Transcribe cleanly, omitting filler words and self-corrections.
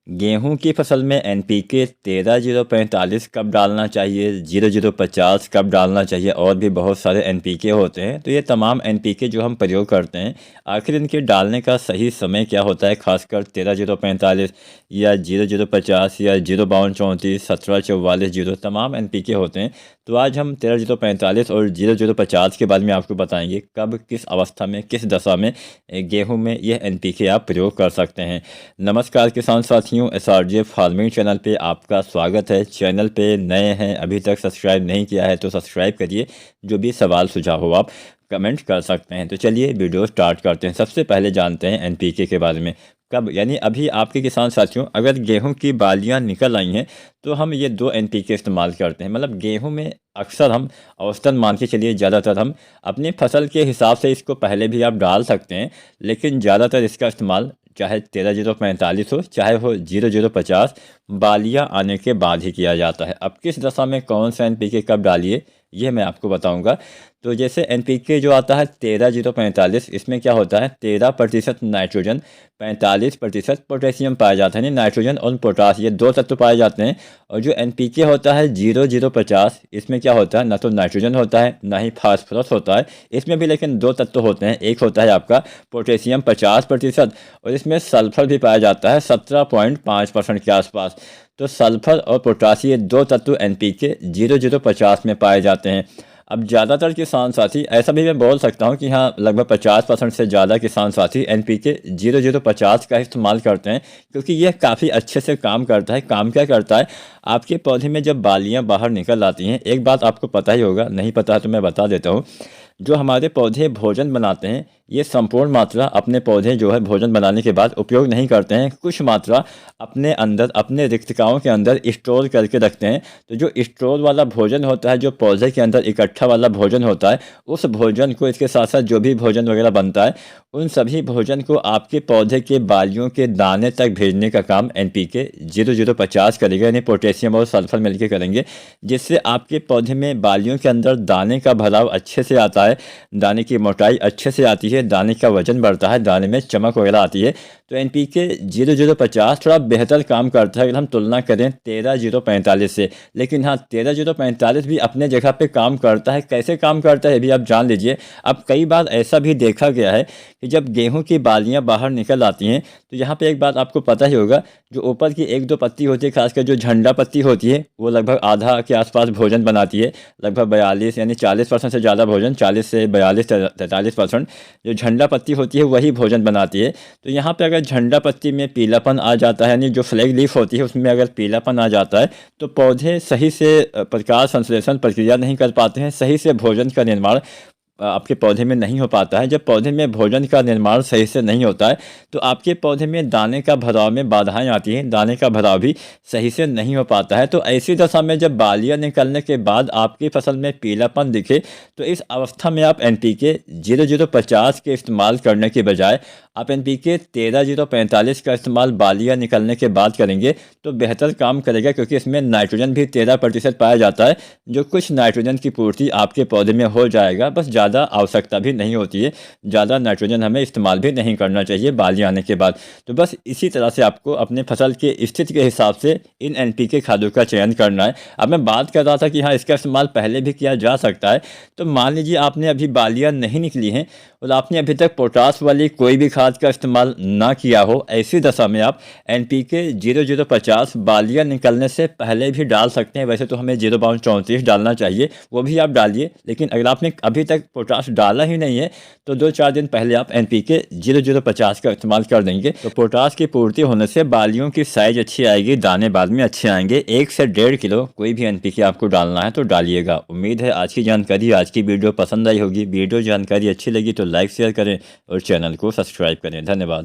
गेहूं की फसल में एनपीके 13-045 कब डालना चाहिए, 0050 कब डालना चाहिए और भी बहुत सारे एनपीके होते हैं। तो ये तमाम एनपीके जो हम प्रयोग करते हैं, आखिर इनके डालने का सही समय क्या होता है, खासकर 13-045 या 0050 या 05234 1744 तमाम एनपीके होते हैं। तो आज हम 13-045 और 0050 के बारे में आपको बताएंगे कब, किस अवस्था में, किस दशा में गेहूं में यह एनपीके आप प्रयोग कर सकते हैं। नमस्कार किसान साथियों, एसआरजे फार्मिंग चैनल पे आपका स्वागत है। चैनल पे नए हैं, अभी तक सब्सक्राइब नहीं किया है तो सब्सक्राइब करिए। जो भी सवाल सुझाव हो आप कमेंट कर सकते हैं। तो चलिए वीडियो स्टार्ट करते हैं। सबसे पहले जानते हैं एनपीके के बारे में। कब यानी अभी आपके किसान साथियों, अगर गेहूं की बालियां निकल आई हैं तो हम ये 2 एनपीके इस्तेमाल करते हैं। मतलब गेहूं में अक्सर हम औसतन मान के चलिए, ज़्यादातर हम अपनी फसल के हिसाब से इसको पहले भी आप डाल सकते हैं, लेकिन ज़्यादातर इसका इस्तेमाल चाहे 13-045 हो, चाहे हो 0050, बालियां आने के बाद ही किया जाता है। अब किस दशा में कौन सा एनपीके कब डालिए ये मैं आपको बताऊंगा। तो जैसे एनपीके जो आता है 13-045, इसमें क्या होता है, 13% नाइट्रोजन, 45% पोटेशियम पाया जाता है। यानी नाइट्रोजन और पोटास ये 2 तत्व पाए जाते हैं। और जो एनपीके होता है 0050, इसमें क्या होता है, ना तो नाइट्रोजन होता है ना ही फास्फोरस होता है। इसमें भी लेकिन 2 तत्व होते हैं। एक होता है आपका पोटेशियम 50% और इसमें सल्फर भी पाया जाता है 17.5% के आसपास। तो सल्फर और पोटासी ये 2 तत्व एनपीके 0050 में पाए जाते हैं। अब ज़्यादातर किसान साथी, ऐसा भी मैं बोल सकता हूँ कि हाँ, लगभग 50% से ज़्यादा किसान साथी एनपीके 0050 का इस्तेमाल करते हैं, क्योंकि यह काफ़ी अच्छे से काम करता है। काम क्या करता है, आपके पौधे में जब बालियाँ बाहर निकल आती हैं, एक बात आपको पता ही होगा, नहीं पता है तो मैं बता देता हूँ। जो हमारे पौधे भोजन बनाते हैं, ये संपूर्ण मात्रा अपने पौधे जो है भोजन बनाने के बाद उपयोग नहीं करते हैं। कुछ मात्रा अपने अंदर, अपने रिक्तिकाओं के अंदर स्टोर करके रखते हैं। तो जो स्टोर वाला भोजन होता है, जो पौधे के अंदर इकट्ठा वाला भोजन होता है, उस भोजन को, इसके साथ साथ जो भी भोजन वगैरह बनता है, उन सभी भोजन को आपके पौधे के बालियों के दाने तक भेजने का काम एनपीके 0050 करेगा। यानी पोटेशियम और सल्फर मिलकर करेंगे, जिससे आपके पौधे में बालियों के अंदर दाने का भराव अच्छे से आता है, दाने की मोटाई अच्छे से आती है, दाने का वजन बढ़ता है, दाने में चमक वगैरह आती है। तो एनपीके 0050 थोड़ा बेहतर काम करता है अगर हम तुलना करें 13-045 से। लेकिन हाँ, 13-045 भी अपने जगह पे काम करता है। कैसे काम करता है भी आप जान लीजिए। अब कई बार ऐसा भी देखा गया है कि जब गेहूं की बालियां बाहर निकल आती हैं, तो यहाँ पे एक बात आपको पता ही होगा, जो ऊपर की 1-2 पत्ती होती है, खासकर जो झंडा पत्ती होती है, वो लगभग आधा के आसपास भोजन बनाती है। लगभग 42 यानी 40% से ज़्यादा भोजन, 40 से 42 43% जो झंडा पत्ती होती है वही भोजन बनाती है। तो यहाँ पे अगर झंडा पत्ती में पीलापन आ जाता है, यानी जो फ्लैग लीफ होती है उसमें अगर पीलापन आ जाता है, तो पौधे सही से प्रकाश संश्लेषण प्रक्रिया नहीं कर पाते हैं, सही से भोजन का निर्माण आपके पौधे में नहीं हो पाता है। जब पौधे में भोजन का निर्माण सही से नहीं होता है, तो आपके पौधे में दाने का भराव में बाधाएं आती हैं, दाने का भराव भी सही से नहीं हो पाता है। तो ऐसी दशा में जब बालियां निकलने के बाद आपकी फसल में पीलापन दिखे, तो इस अवस्था में आप एनपीके 0050 के इस्तेमाल करने के बजाय आप एनपीके 13-045 का इस्तेमाल बालियां निकलने के बाद करेंगे तो बेहतर काम करेगा, क्योंकि इसमें नाइट्रोजन भी 13% पाया जाता है, जो कुछ नाइट्रोजन की पूर्ति आपके पौधे में हो जाएगा। बस ज़्यादा आवश्यकता भी नहीं होती है, ज़्यादा नाइट्रोजन हमें इस्तेमाल भी नहीं करना चाहिए बालियां आने के बाद। तो बस इसी तरह से आपको अपने फसल के स्थिति के हिसाब से इन एनपीके खादों का चयन करना है। अब मैं बात कर रहा था कि हाँ, इसका इस्तेमाल पहले भी किया जा सकता है। तो मान लीजिए आपने अभी बालियां नहीं निकली हैं और आपने अभी तक पोटास वाली कोई भी खाद का इस्तेमाल ना किया हो, ऐसी दशा में आप एनपीके 0050 बालियां निकलने से पहले भी डाल सकते हैं। वैसे तो हमें 05234 डालना चाहिए, वो भी आप डालिए। लेकिन अगर आपने अभी तक पोटास डाला ही नहीं है, तो 2-4 दिन पहले आप एनपीके 0050 का इस्तेमाल कर देंगे, तो पोटास की पूर्ति होने से बालियों की साइज अच्छी आएगी, दाने बाद में अच्छे आएंगे। 1 से 1.5 किलो कोई भी एनपीके आपको डालना है तो डालिएगा। उम्मीद है आज की जानकारी, आज की वीडियो पसंद आई होगी। वीडियो जानकारी अच्छी लगी तो लाइक शेयर करें और चैनल को सब्सक्राइब करें। धन्यवाद।